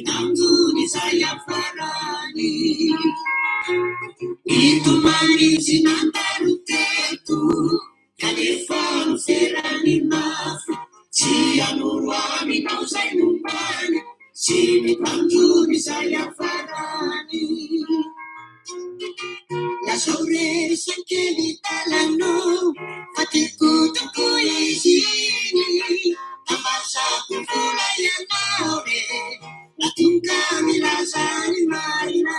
tanjony izay afarany ito manintsy nandalo teto kanefa noferany mafy tsy anoro aminao zay nombany sy ny tanjony izay afarany lazao rery sakely talanao fa tikotoko izy iny amazako vola ianao re natonga milazany marina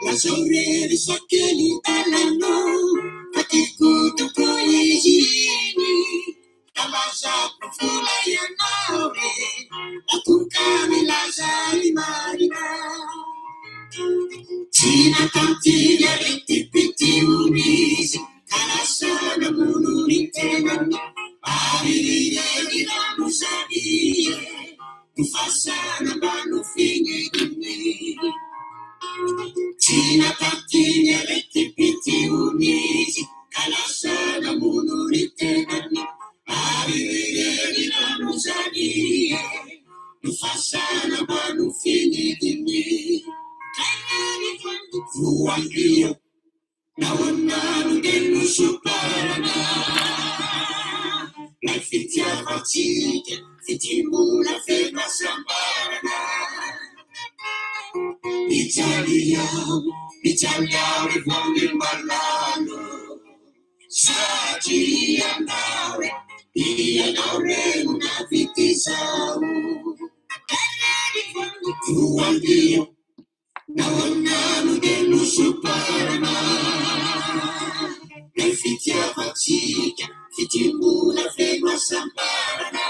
lazao rery sakely talanao fa tikotoko izy iny amazako vola ianao re natonga milazany marina Tina tantinya riti-piti unisi Karasana munuri tenani Arire diranu sabiye Tufasana banu fingi dini Tina tantinya riti-piti unisi Karasana munuri tenani Arire diranu sabiye Tufasana banu fingi dini Fuangio, nawananu denu suparana. La fitia fatica, fitimula fema sambarana. Italiao, rifongi malano. Sati anawe, una vitisau. Fuangio, nawananu denu suparana la fitia fatica fitimula fema sambarana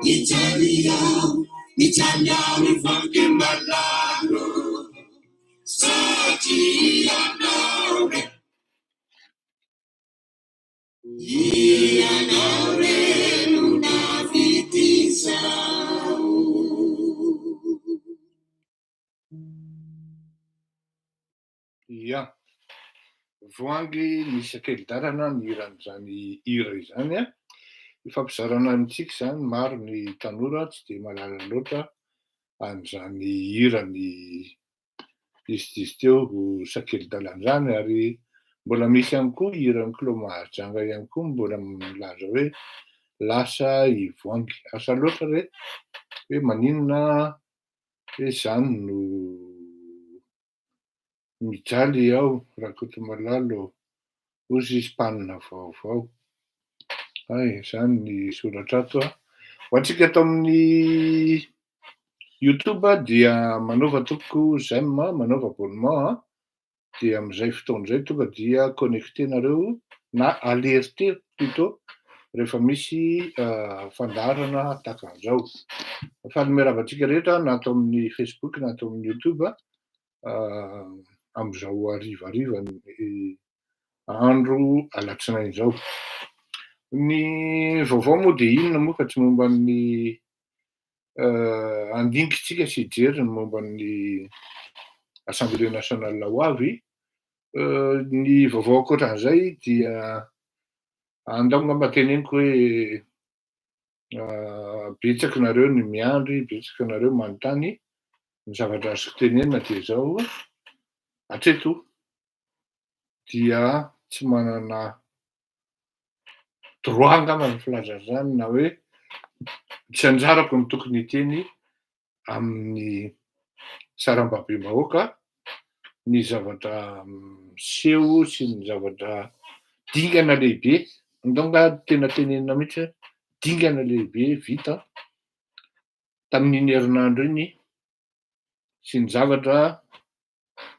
Italiao rifongi malano sati anaure una vitisau Ia, voangy misy akelin-darana ny iran'izany hira izany a. Ifampizarana amintsika izany maro ny tanora tsy dia mahalala loatra an'izany hira ny izy teo sakely-dalana izany ary mbola misy ihany koa hiran'ny Clos Mahajanga ihany koa mbola milaza hoe lasa ivoangy. Asa loatra re hoe maninona hoe izany no mijaly aho rakoto malalo ozy spanina vaovao. Izany ny soratra ato a. Ho antsika ato amin'ny YouTube dia manova toko j'aime, manova abonnement dia amin'izay fotoan'izay tonga dia connectenareo na alerter plutôt rehefa misy fandaharana tahaka an'izao. Fanomeravantsika rehetra na ato amin'ny Facebook na ato amin'ny YouTube amin'izao harivariva ny andro alatsinainy izao. Ny vaovao moa dia inona moa fa tsy momba ny andingitsika sy hijery ny momba ny Assemblée nationale ho avy. Ny vaovao ankoatran'izay dia andao ngamba teneniko hoe betsaka nareo ny miandry, betsaka nareo manontany ny zavatra azoko tenenina dia izao hatreto dia tsy manana droit ngamba ny filazana izany na hoe tsy anjarako ny tokony hiteny amin'ny saram-babe-bahoaka ny zavatra miseho sy ny zavatra dingana lehibe. Ndao nga tena tenenina mihitsy hoe dingana lehibe vita tamin'iny herinandro iny sy ny zavatra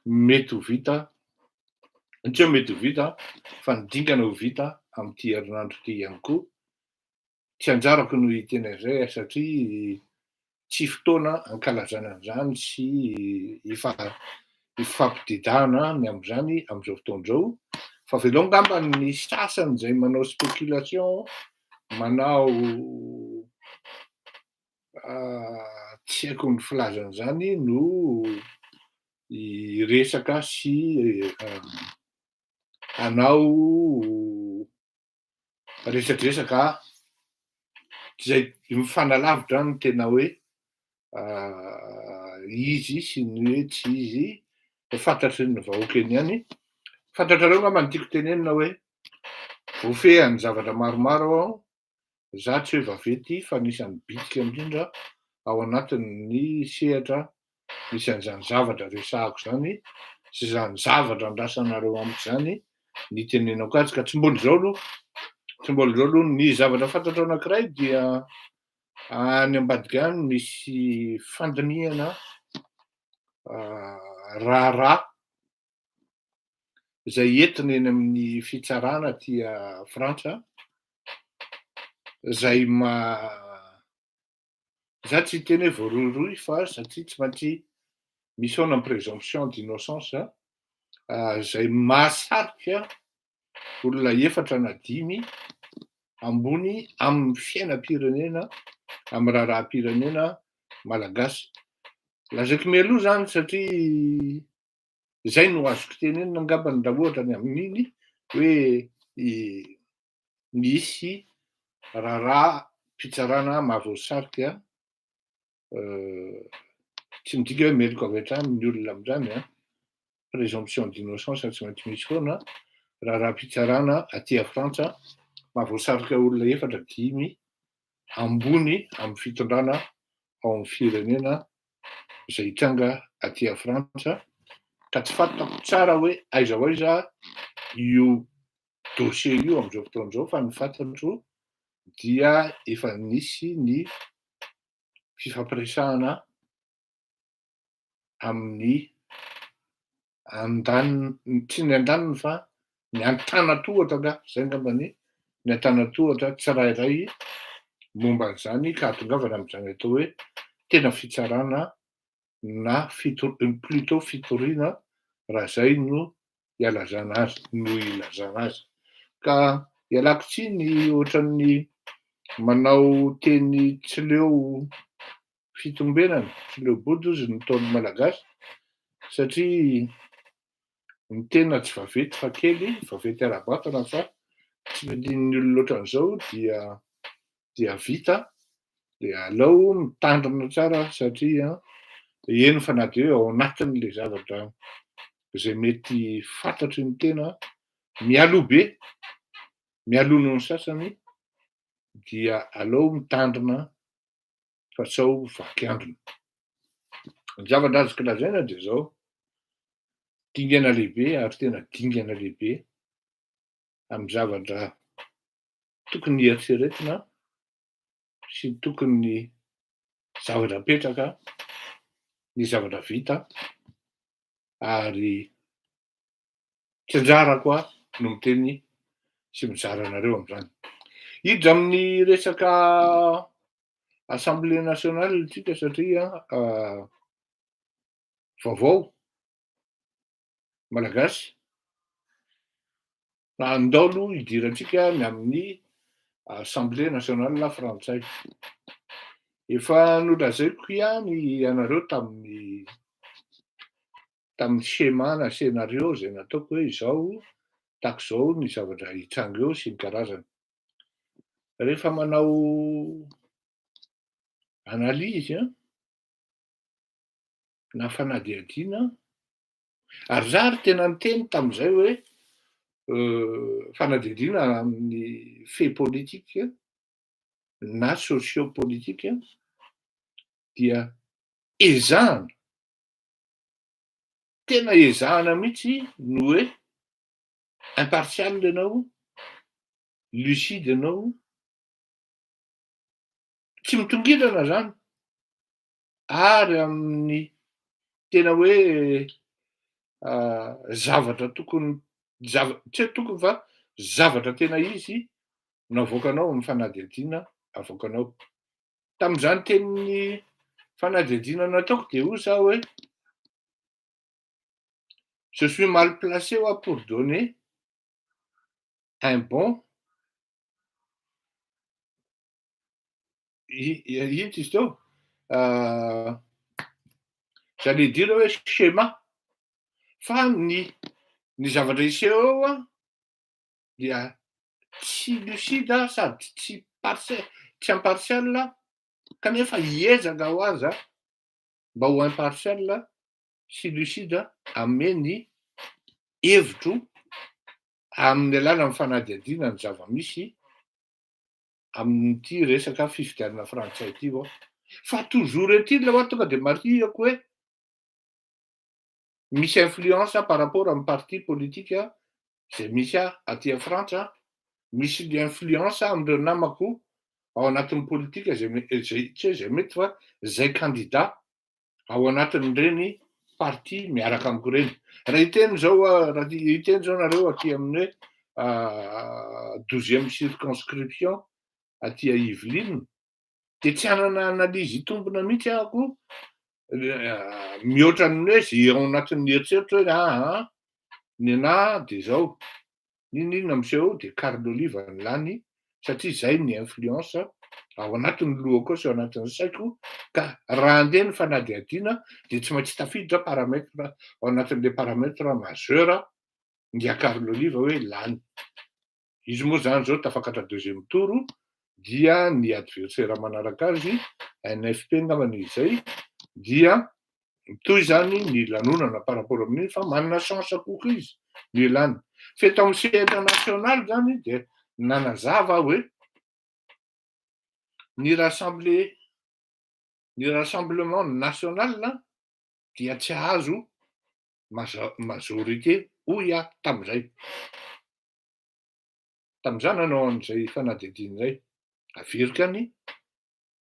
mety ho vita, tsy hoe mety ho vita fa ny dingana ho vita amin'ity herinandro ity ihany koa. Tsy anjarako no hiteny an'izay satria tsy fotoana ankalazana an'izany sy ifampididahana ny amin'izany amin'izao fotoan'izao. Fa velao ngamba ny sasany izay manao spéculation, manao tsy haiko ny filazana izany no iresaka sy hanao resakresaka zay mifanalavitra ny tena hoe izy sy ny hoe tsy izy fantatry ny vahoaka eny ihany. Fantatrareo ngamba ny tiako tenenina hoe voafehany zavatra maromaro aho, za tsy hoe vaventy fa anisan'ny bitika indrindra ao anatin'ny sehatra misy an'izany zavatra resahako zany sy zany zavatra andrasanareo amiko zany ny tenenako azy, ka tsy mbola zao aloha ny zavatra fantatro anankiray dia any ambadika any misy fandiniana raharaha zay entina eny amin'ny fitsarana tia Frantsa, zay za tsy teny hoe voaroiroy fa satria tsy maintsy misy foana présomption d'innocence zay mahasarika olona 4 na 5 ambony amin'ny fiainam-pirenena, amin'ny raharaham-pirenena malagasy. Lazaiko mialoha zany satria zay no azoko tenenina angambany raha ohatra ny amin'iny hoe misy raharaha-pitsarana mahavoasarika tsy midika hoe meloko avy hatrany ny olona amin'izany présomption d'innocence tsy maintsy misy foana raharaha-pitsarana aty Frantsa mahavoasarika olona 4 5 ambony amin'ny fitondrana ao amin'ny firenena zay hitranga aty Frantsa, ka tsy fantako tsara hoe aiza ho aiza io dossier io amin'izao fotoan'izao, fa ny fantatro dia efa nisy ny fifampiresahana amin'ny tsy ny andaniny fa ny antanan-tohatra nga, zay angambany ny antanan-tohatra tsirairay momba an'izany, ka ahatongavana amin'izany atao hoe tena fitsarana na plutôt fitoriana raha zay no ilazana azy. Ka ialako tsiny ohatran'ny manao teny tsy leo fitombenana, tsy leo body ozy ny ataon'ny malagasy, satria ny tena tsy vaventy fa kely, vaventy ara-batana fa tsy vidian'ny olona ohatran'izao dia vita, de aleo mitandrina tsara satria eny fa na de hoe ao anatin'le zavatra zay mety fantatry ny tena mialoha be, mialoha noho ny sasany, dia aleo mitandrina fa tsy ao vaky androna. Ny zavatra azoko lazaina de zao, dingana lehibe ary tena dingana lehibe amin'ny zavatra tokony hieritreretina sy tokony zavatra apetraka, ny zavatra vita, ary tsy anjarako no miteny sy mizara anareo amin'izany. Hiditra amin'ny resaka Assemblée nationale tsika satria vaovao malagasy andao aloha hidirantsika amin'ny Assemblée nationale frantsay. Efa nolazaiko ihany ianareo tamin'ny schéma na scénario zay nataoko hoe izao tahaka izao ny zavatra hitranga eo sy ny karazany. Rehefa manao analyse na fanadihadiana, ary za ary tena niteny tamin'izay hoe fanadihadiana amin'ny fait politique na socio-politique dia ezahana, tena ezahana mihitsy no hoe impartial ianao, lucide ianao, tsy mitongilana zany, ary amin'ny tena hoe zavatra tokony tsy hoe tokony fa zavatra tena izy no avoakanao amin'ny fanadihadiana avoakanao. Tamin'izany tenin'ny fanadihadiana nataoko de hoy za hoe je suis mal placé pour donner un bon ino izy teo j'allais dire hoe schéma, fa ny zavatra hiseho eo dia tsy lucide sady tsy tsy impartial kanefa hiezaka ho azy mba ho impartial sy lucide ame ny hevitro amin'ny alalan'ny fanadihadiana ny zava-misy amin'ity resaka fifidianana frantsay ity vao. Fa toujours est-il tonga de marihako hoe misy influence par rapport amin'ny parti politique zay misy aty a Frantsa, misy influence amin'ireo namako ao anatin'ny politika zay mety fa zay candidat ao anatin'ireny parti miaraka amiko ireny. Raha hiteny zao nareo aty amin'ny 12e circonscription aty a Yvelines de tsy hanana analyse tombona mihitsy ahako mihoatra ny hoe zay ao anatin'ny eritseritra hoe ny anahy de zao inona miseho de Carl Oliva ny lany satria zay ny influence ao anatin'ny lohako sy ao anatin'ny saiko ka raha andeha ny fanadihadiana de tsy maintsy tafiditra paramètre ao anatin'le paramètre majeur dia Carl Oliva hoe lany. Izy moa zany zao tafakatra deuxième tour dia ny adversaire manaraka azy NFP ngambany izay dia toy zany ny lanonana par rapport amin'iny fa manana chance kokoa izy ny lany. Feto amin'ny scène international zany de nanazava hoe ny rassemblement national dia tsy azo majorité hoy tam'izay. Tam'izany nanao an'izay fanadihadiana zay avirikany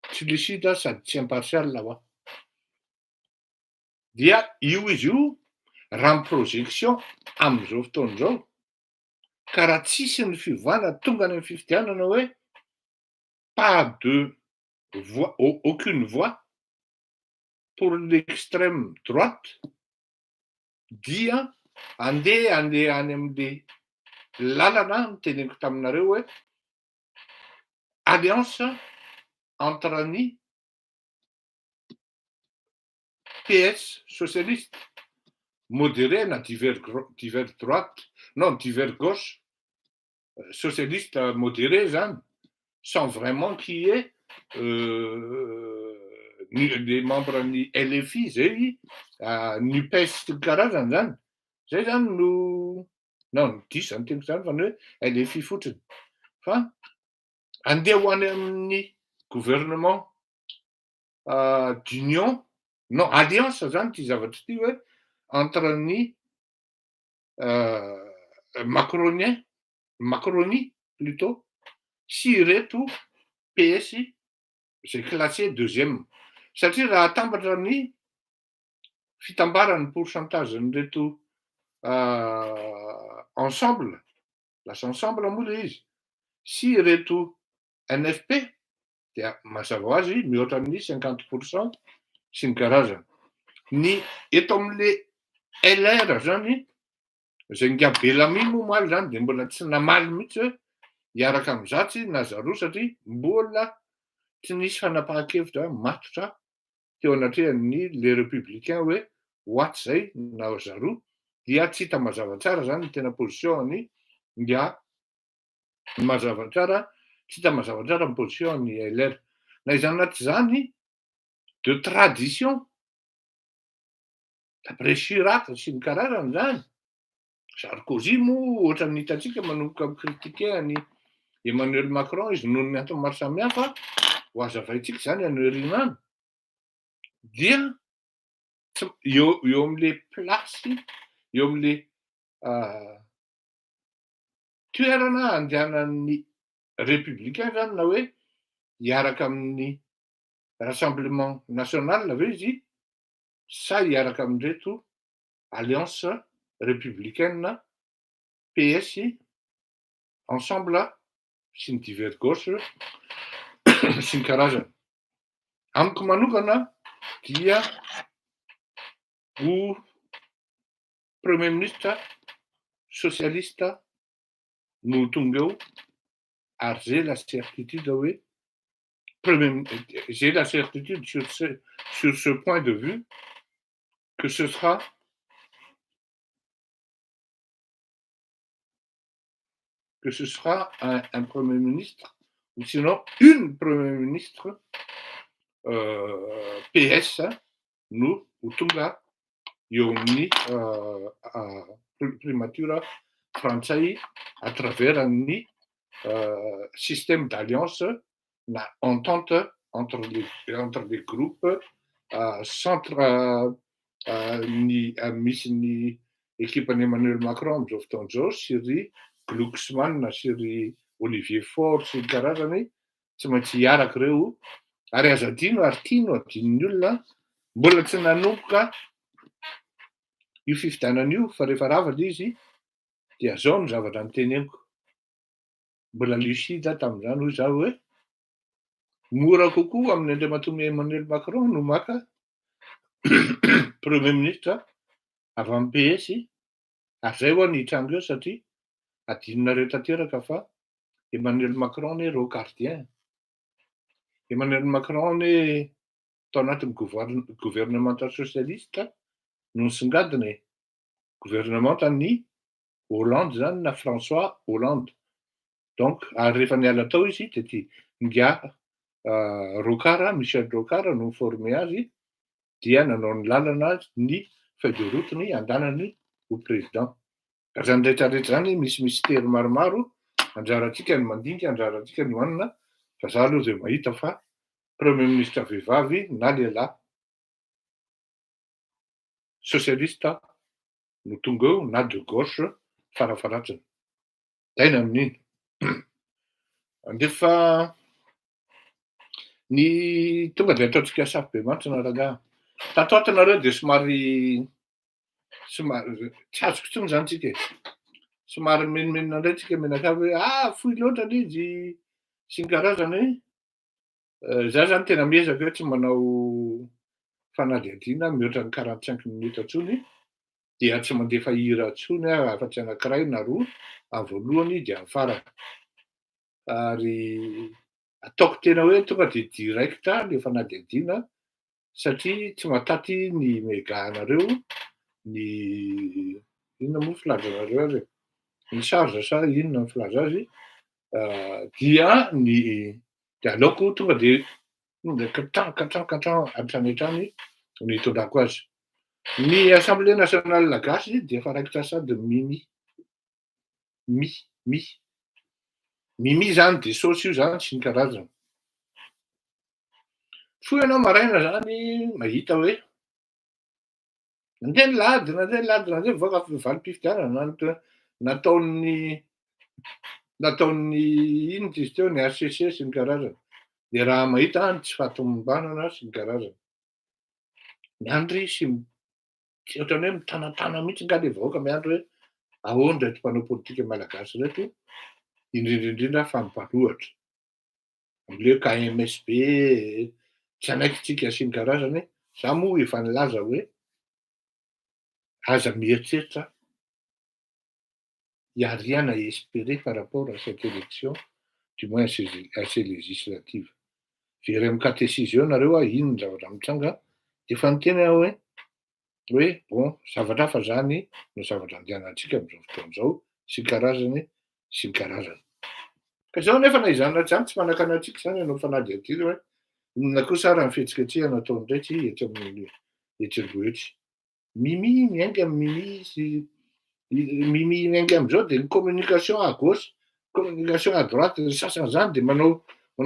tsy lucide sady tsy impartial ho aho. Dia io izy io raha ny projection amin'izao fotoana izao ka raha tsisy ny fivoahana tonga any amin'ny fifidianana hoe pas de voix, aucune voix pour l'extrême droite dia andeha any amin'le lalana niteneniko taminareo hoe alliance entre ny PS socialiste modéré na divers droite, non divers gauche, socialiste modéré zany, sans vraiment qu'il y ait les membres ny LFI zay NUPES sy karazany zany. Zay zany no diso zany teniko zany fa ny hoe LFI fotsiny. Fa andeha ho any amin'ny gouvernement d'union, non alliance zany ty zavatra ty hoe entre ny Macronie plutôt sy ireto PS zay classé deuxième. Satria raha atambatra ny fitambarany pourcentage nyreto ensemble, lasa ensemble moa le izy, sy ireto NFP dia mazava ho azy mihoatra amin'ny 50% sy ny karazany. Ny eto amin'le LR zany zay nga Bellamy moa omaly zany de mbola tsy namaly mihitsy hoe hiaraka amin'zatsy na zaroa satria mbola tsy nisy fanapahan-kevitra matotra teo anatrehan'ny le républicain hoe hoatsy zay na zaroa dia tsy hita mazava tsara zany ny tena position-ny nga mazava tsara, tsy hita mazava tsara ny position-ny LR. Na izany na tsy zany de tradition d'après Chirac sy ny karazany zany. Sarkozy moa ohatra ny hitantsika manomboka mikritike ny Emmanuel Macron izy noho ny antony maro samihafa ho azavaintsika zany anoriana any dia eo amin'le plasy, eo amin'le toerana andehanan'ny républicain zany na hoe hiaraka amin'ny rassemblement national ve izy sa hiaraka amin'reto alliance républicaine PS ensemble sy ny divers gauche sy ny karazany. Amiko manokana dia ho premier ministre socialiste no tonga eo ary j'ai la certitude hoe j'ai la certitude sur ce point de vue que ce sera un premier ministre ou sinon une Premier ministre PS no ho tonga eo amin'ny primature frantsay à travers ny système d'alliance na entente entre les groupes misy ny équipe-ny Emmanuel Macron amin'izao fotoana izao sy ry Glucksmann sy ry Olivier Faure sy ny karazany tsy maintsy hiaraka ireo ary azo adino ary tiano adin'ny olona mbola tsy nanomboka io fifidianana io fa rehefa ravana izy dia zao ny zavatra noteneniko. Mbola lucide tamin'izany hoy izaho hoe mora kokoa amin'ny andriamatoa Emmanuel Macron no maka Premier ministre avy amin'ny PS ary zay ho ny hitrango eo satria adinonareo tanteraka fa Emmanuel Macron ne rocardien. Emmanuel Macron ne tao anatin'ny gouvernement socialiste no nisongadina gouvernement ny Hollande zany na François Hollande. Donc ary rehefa niala tao izy dia ty nga Rocard, Michel Rocard no niforme azy dia nanao ny lalana ny feuille de route ny andanany ho président. Ka zany rehetrarehetra zany misy mystère maromaro anjarantsika ny mandinika, anjarantsika ny manana fa za aloha zay mahita fa Premier ministre vehivavy na lehilahy socialiste no tonga eo na de gauche farafaratsiny. Zay amin'iny. Andefa ny tonga dia ataontsika safy be mantsy na rangaha. Tato nareo dia somary tsy azoko intsony zany tsika e. Somary menomenona indray tsika menakavy hoe fohy loatra izy sy ny karazany. Za zany tena miezaka hoe tsy manao fanadihadiana mihoatra ny 45 minutes intsony dia tsy mandefa hira intsony afa-tsy anankiray na roa amin'ny voalohany dia amin'ny farany. Ary ataoko tena hoe tonga dia direct le fanadihadiana satria tsy mahataty ny megahanareo ny inona moa filazanareo azy ny charge sa inona ny filaza azy dia aleoko tonga dia katran hatrany hatrany no hitondrako azy. Ny Assemblée nationale gasy dia faraikitra sady mimi zany dia saosy io zany sy ny karazany. Foy ianao maraina zany mahita hoe nandeha nilady mivoaka valim-pifidianana nataon'ny inona izy teo ny HCC sy ny karazany. Dia raha mahita tsy fahatomombanana sy ny karazany. Miandry sy ohatrany hoe mitanatana mihitsy nga le vahoaka miandry hoe ahoana ireto mpanao politika malagasy ireto indrindra fa mipalohatra. Am'le KMSB tsy anaikitsika sy ny karazany. Za moa efa nilaza hoe aza mieritreritra il y a rien à espérer par rapport à cette élection, du moins à ces législatives. Very amin'ny catéchisme eo nareo inona zavatra mitranga dia efa niteny aho hoe bon zavatra hafa zany no zavatra andehanantsika amin'izao fotoana izao sy ny karazany. Ka izao nefa na izany zany tsy manakana antsika zany ianao fanadihadiana hoe inona koa sara ny fihetsiketsehana ataony indray etsy amin'ny etsy. Mimi miainga mimi sy mimi miainga amin'izao dia ny communication à gauche, communication à droite ny sasany zany dia manao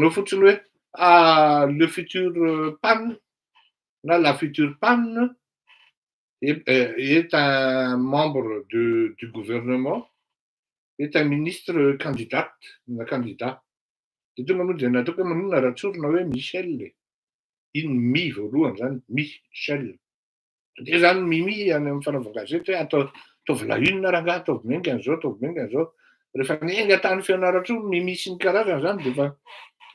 fotsiny hoe le futur PAN na la future PAN est un membre du gouvernement, est un ministre candidat. Dia tonga moa dia nataoko hoe maninona raha tsorina hoe Michel. Iny mi voalohany zany Michel. Dia zany mimi any amin'ny fanaovana gazety hoe ataovy lahinona rangaha ataovy miainga an'izao. Rehefa miainga tany fianarantsoa mimi sy ny karazany zany dia efa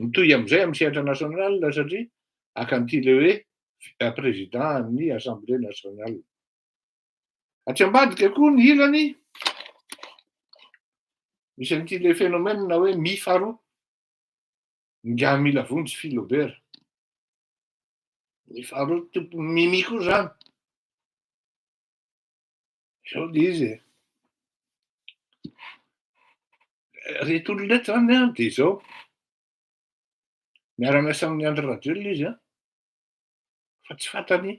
mitohy amin'izay amin'ny sehatra nasional satria hakan'ity le hoe président ny Assemblée nationale. Aty ambadika koa ny ilany misy an'ity le phénomène na hoe mi faharoa nga mila vonjy Philobert. Mi faharoa mimi koa zany. Zao le izy reto olona reto zany dia zao Miara-miasa amin'ny Andry Rajoelina izy a, fa tsy fantany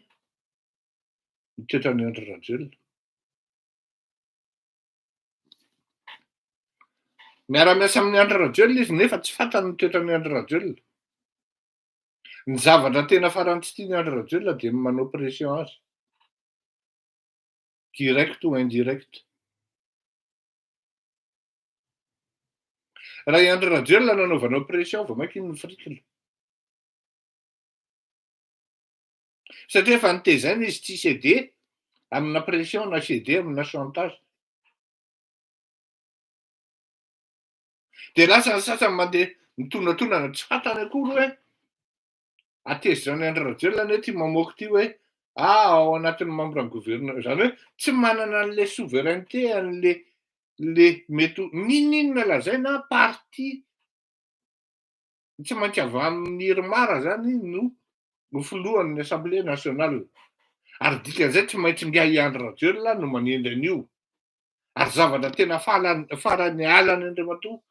ny toetran'ny Andry Rajoelina. Miara-miasa amin'ny Andry Rajoelina izy nefa tsy fantany ny toetran'ny Andry Rajoelina. Ny zavatra tena farany tsy tiany Andry Rajoelina dia manao pression azy. Direct ou indirect. Raha i Andry Rajoelina nanaovanao pression vao mainka iny noforikina. Satria efa nitaizana izy tsy céder amina pression na céder amina chantage. Dia lasa ny sasany mandeha mitondratonana tsy fantany akory hoe atezitra ny Andry Rajoelina hoe tia mamoaka ity hoe ao anatin'ny membre gouvernement, zany hoe tsy manana an'ilay souveraineté an'le mety ninona lazaina parti tsy maintsy avy amin'ny Irmara zany no filohan'ny Assemblée nationale. Ary dikan'izay tsy maintsy ngia i Andry Rajoelina no manendry an'io. Ary zavatra tena farany alany Andriamatoa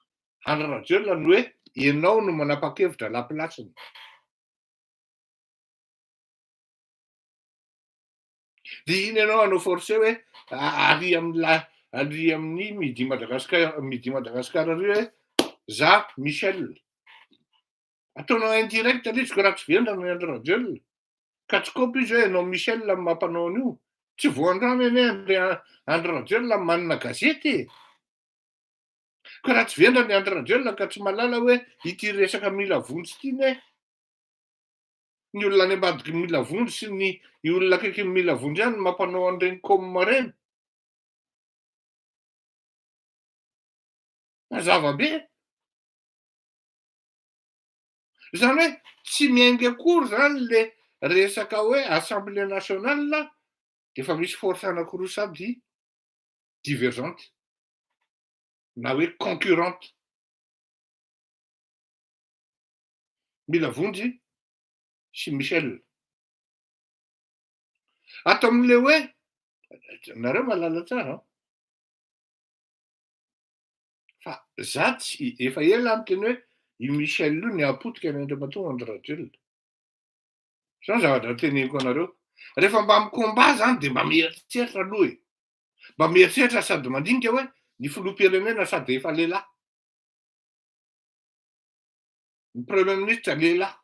Andry Rajoelina no hoe ianao no manapa-kevitra laplasiny. Dia iny ianao hanao forcé hoe ary amin'ny midi Madagasikara ry hoe za Michel. Ataonao indirect ilay izy ko raha tsy vendrana ny Andry Rajoelina. Ka tsy kopy izy hoe ianao Michel no mampanao an'io. Tsy voandrano anie Andry Rajoelina manana gazety. Ka raha tsy vendrana ny Andry Rajoelina ka tsy malala hoe ity resaka mila vonjy ity ne ny olona any ambadiky mila vonjy sy ny olona akaiky mila vonjy ihany no mampanao an'ireny com ireny. Mazava be. Zany hoe tsy miainga akory zany le resaka hoe Assemblée nationale dia efa misy force anankiroa sady divergente na hoe concurrente. Mila vonjy sy Michel. Ato amin'ilay hoe nareo mahalala tsara fa za tsy efa ela ny teny hoe i Michel io ny apotika ny Andriamatoa Andry Rajoelina. Zao ny zavatra teneniko anareo. Rehefa mba mi-combat zany dia mba mieritreritra aloha e. Mba mieritreritra sady mandinika hoe ny filoham-pirenena sady efa lehilahy. Ny premier ministre lehilahy.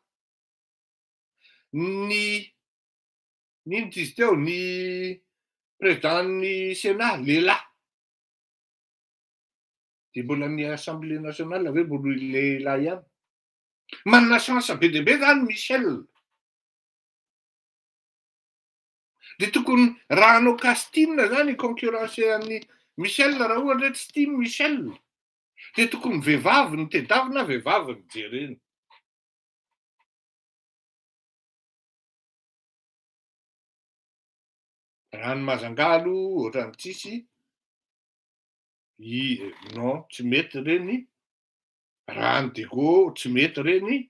Ny inona izy teo, ny président-ny Sénat lehilahy. Dia mbola ny Assemblée nationale hoe mbola lehilahy ihany. Manana chance be dia be zany Michel. Dia tokony raha hanao casting zany concurrence an'ny Michel raha ohatra hoe tsy tia Michel. Dia tokony vehivavy ny tedavy na vehivavy ny jereny. Raha ny Mazangalo ohatran'ny tsisy non tsy mety reny. Raha ny Dego tsy mety reny.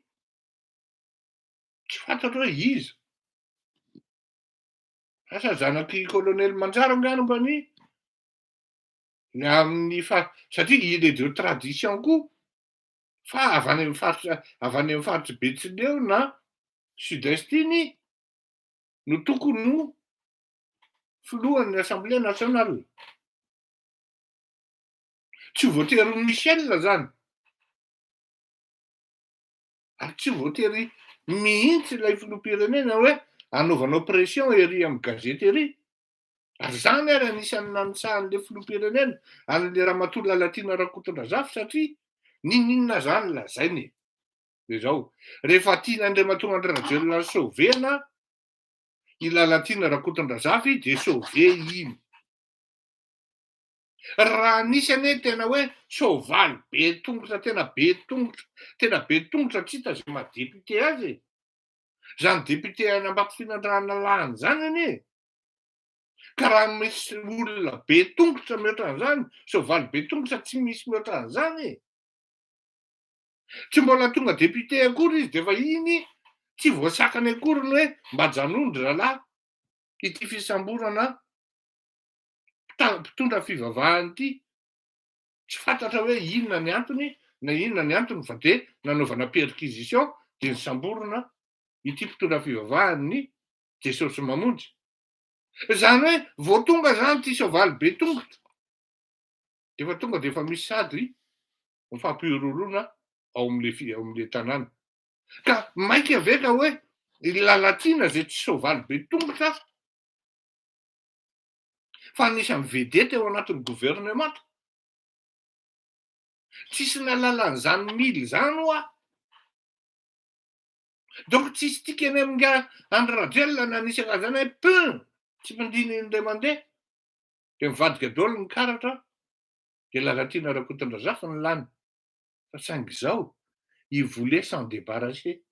Tsy fantatra hoe iza. Asa zanaky colonel Manjaro angano mbany amin'ny satria il est de tradition koa fa avy any amin'ny faritra Betsileo na Sud-Est iny no tokony filohan'ny Assemblée nationale. Tsy voatery Michel zany. Ary tsy voatery mihitsy ilay filoham-pirenena hoe anaovanao pression ery amin'ny gazety ery. Ary zany ary anisan'ny nanitsahan'ilay filoham-pirenena an'ilay ramatoa Lalatiana Rakotondrazafy satria ninona zany lazainy. Dia zao, rehefa tian'Andriamatoa Andry Rajoelina sauvena i Lalatiana Rakotondrazafy dia sauver iny. Raha nisy anie tena hoe soavaly be tongotra tena be tongotra tsy hita izay maha-député azy. Zany député any Ambatofinandrana Lahany zany anie. Ka raha misy olona be tongotra mihoatran'izany, soavaly be tongotra tsy misy mihoatran'izany. Tsy mbola tonga député akory izy dia efa iny tsy voasakany akory ny hoe mba janondy rahalahy ity fisamborana mpitondra fivavahana ity. Tsy fantatra hoe inona ny antony na inona ny antony fa dia nanaovana perquisition dia nisamborona ity mpitondra fivavahany Jesosy mamonjy. Zany hoe vao tonga zany ty soavaly be tongotra de efa tonga de efa misy sady mifampirorona ao am'le tanàna. Ka maika veka hoe Lalatiana zay tsy soavaly be tongotra fa anisany vedety ao anatin'ny gouvernemanta. Tsisy nalala an'izany mily zany oa. Donc tsisy tika eny amin'ny Andry Rajoelina nanisaka zany hoe pin tsy mindiny indray mandeha de mivadika daholo ny karatra de Lalatiana Rakotondrazafy ny lany. Fa saingy zao, il voulait s'en débarrasser.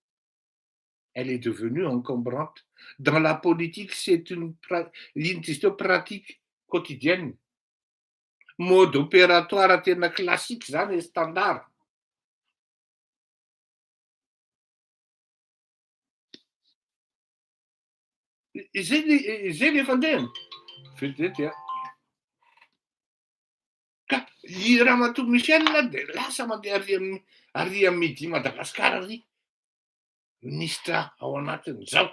Elle est devenue encombrante. Dans la politique, c'est une pratique quotidienne. Mode opératoire tena classique zany e standard. Zay le fandehany. Vedety a. Ka i Ramatoa Michel de lasa mandeha arỳ amin'ny midi Madagasikara ary. Ministra ao anatin'izao.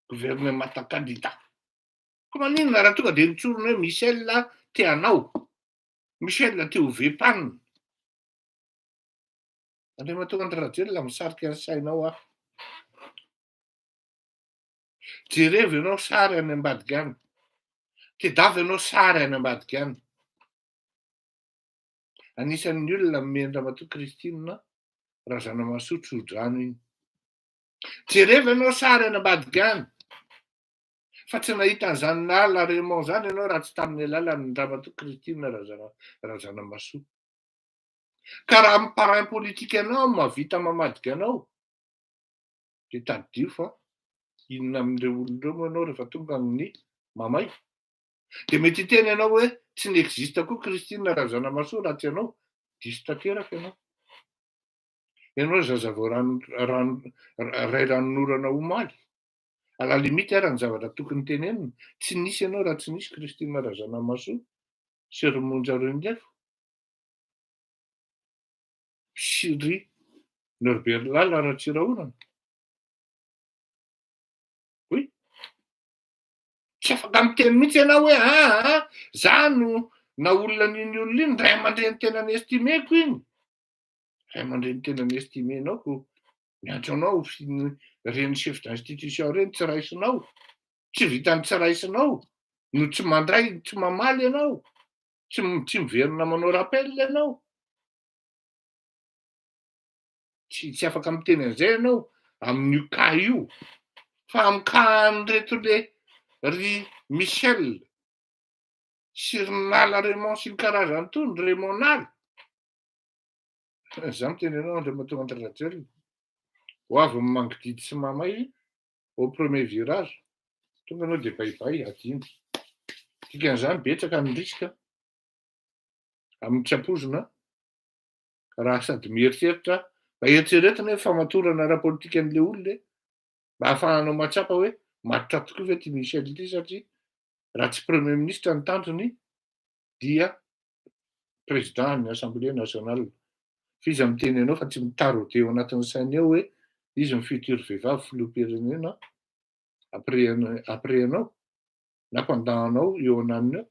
Gouvernemanta candidat. Ko maninona raha tonga de nitsorona hoe Michel te hanao. Michel te ho vepanina. Andriamatoa Andry Rajoelina misarika ny sainao aho. Jerevy ianao sary any ambadika any. Tedavy ianao sary any ambadika any. Anisan'ny olona nomeny Ramatoa Kristina Razanamahasoa Tsodrano iny. Jerevy ianao sary any ambadika any. Fa tsy nahita an'izany nala Raymond zany ianao raha tsy tamin'ny alalan'ny Ramatoa Kristina Razanamahasoa. Ka raha amin'ny parrain politique ianao mahavita mamadika anao de taddio fa inona amin'ireo olon'ireo moa ianao rehefa tonga amin'ny mamay. De mety hiteny ianao hoe tsy n'existe koa Kristina Razanamahasoa raha tsy ianao diso tanteraka ianao. Ianao zaza vao ray ranon'orana omaly. À la limite ary ny zavatra tokony tenenina tsy nisy ianao raha tsy nisy Kristina Razanamahasoa sy Romonja Rendefo sy ry Norbert Lala Ratsirahorana. Oui. Tsy afaka miteny mihitsy ianao hoe za no na olona n'iny olona iny ray aman-dreny tena niestimeko iny. Ray aman-dreny tena niestimenao miantso anao reny chef d'institution reny tsy raisinao. Tsy vitany tsy raisinao no tsy mandray tsy mamaly ianao. Tsy miverina manao rappel ianao. Tsy afaka miteny an'izay ianao amin'io cas io. Fa amin'ny cas an'ireto ry Michel sy ry Nala Raymond sy ny karazany tony Raymond Nala. Za miteny ianao Andriamatoa Andry Rajoelina. Ho avy ny mangididy sy mamay au premier virage. Tonga anao de baibay adino. Dikan'izany betsaka ny risika amin'ny tsapozona raha sady mieritreritra mba eritreretina hoe famatorana ara politika an'le olona mba ahafahanao matsapa hoe matotra tokoa ve ty Michel ity satria raha tsy premier ministre ny tandrony dia président ny Assemblée nationale. Fiza miteny ianao fa tsy mitaraude eo anatin'ny sainy eo hoe izy ny futur vehivavy filoham-pirenena après ianao na pendant anao eo ananiny eo.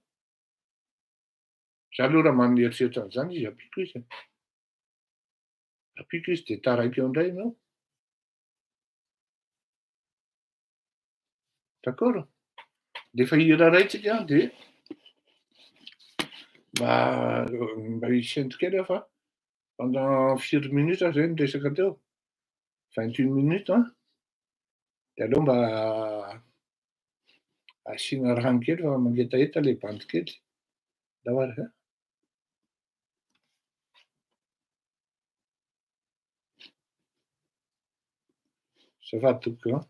Za aloha raha manana eritreritra an'izany izy apiko izy. Apiko izy de taraiky eo indray ianao. D'accord. De efa hira ray tsika de mba hisentro kely aho fa pendant 4 minutes zay ny resaka teo. 21 minutes de aleo mba asiana rano kely fa mangetaeta le bandy kely. Dahoara. Azafady tompoko.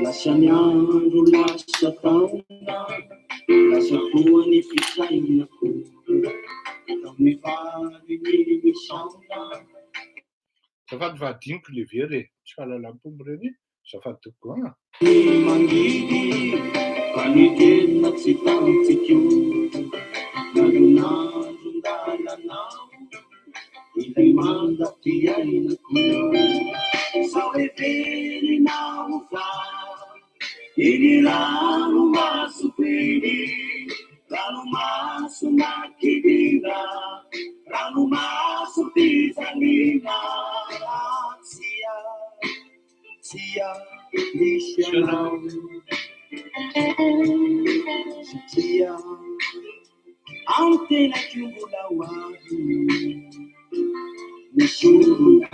Lasa miandro lasa taona, lasa koa ny fisainako, amin'ny vavy ny misaona. Azafady fa adiniko le very e, tsy fahalalam-pombo reny, azafady tokoa. Mangidy fanekena tsy tantsika nadonandron-dalanao ilay mandafiainako sao everinao fa iny ranomaso peny ranomaso makidina ranomaso pizalina tia misy anao satria antena mbola hoavy misorona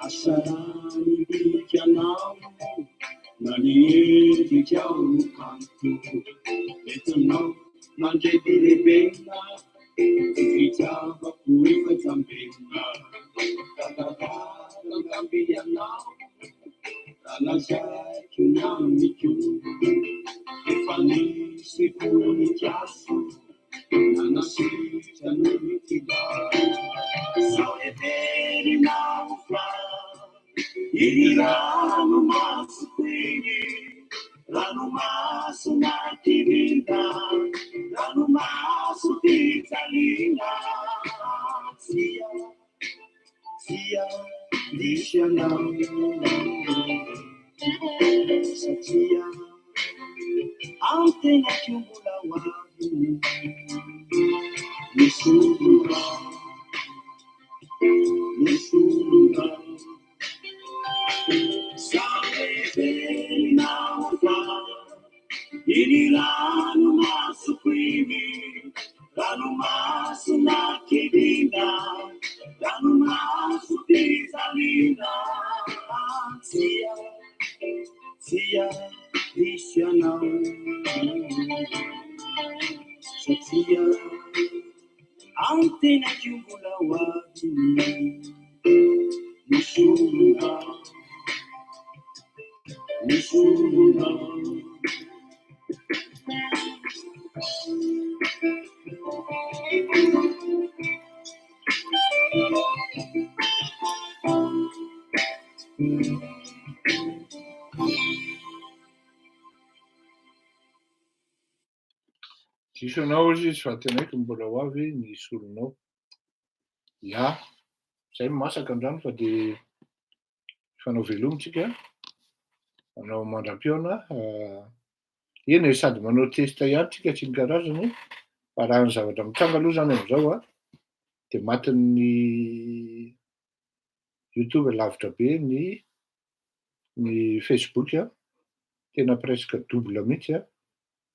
asarany bikanao nanendrikao kanto entinao mandrebirebena fitiavako efatambena tatatangambianao ralazaiko namiko efa nisy voninkazo nanasitra nimikiba sao everinao fa iny ranomaso peny ranomaso nakirina ranomaso pizalina tia misy anao satria antenako mbola hoavy misorona saveverinao fa iny ranomaso peny ranomaso nakidina ranomaso pizalina tia misy anao satria antenako mbola hoavy misorona Diso anao izy fa tenaiko mbola ho avy ny solonao. Ya, zay masaka andrano fa de fanao velomontsika, manao mandram-piona, eny e sady manao testa ihany tsika tsy ny karazany, fa raha ny zavatra mitranga aloha zany am'zao de matin'ny YouTube lavitra be ny Facebook tena presque double mihitsy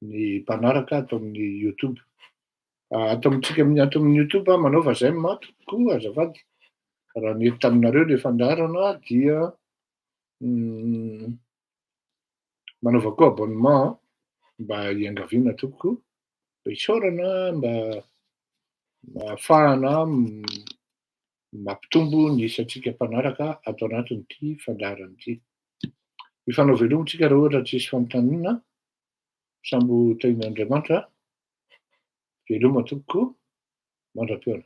ny mpanaraka ato amin'ny YouTube. Ato amintsika ato amin'ny YouTube manaova zay maty koa azafady. Raha nety taminareo le fandarana dia manaova koa abonnement mba hiangaviana tokoa, mba isaorana, mba ahafahana mampitombo ny isantsika mpanaraka ato anatin'ity fandarana ity. Mifanao velomontsika raha ohatra tsisy fanontaniana, sambo tain'Andriamanitra, veloma tokoa, mandram-piona.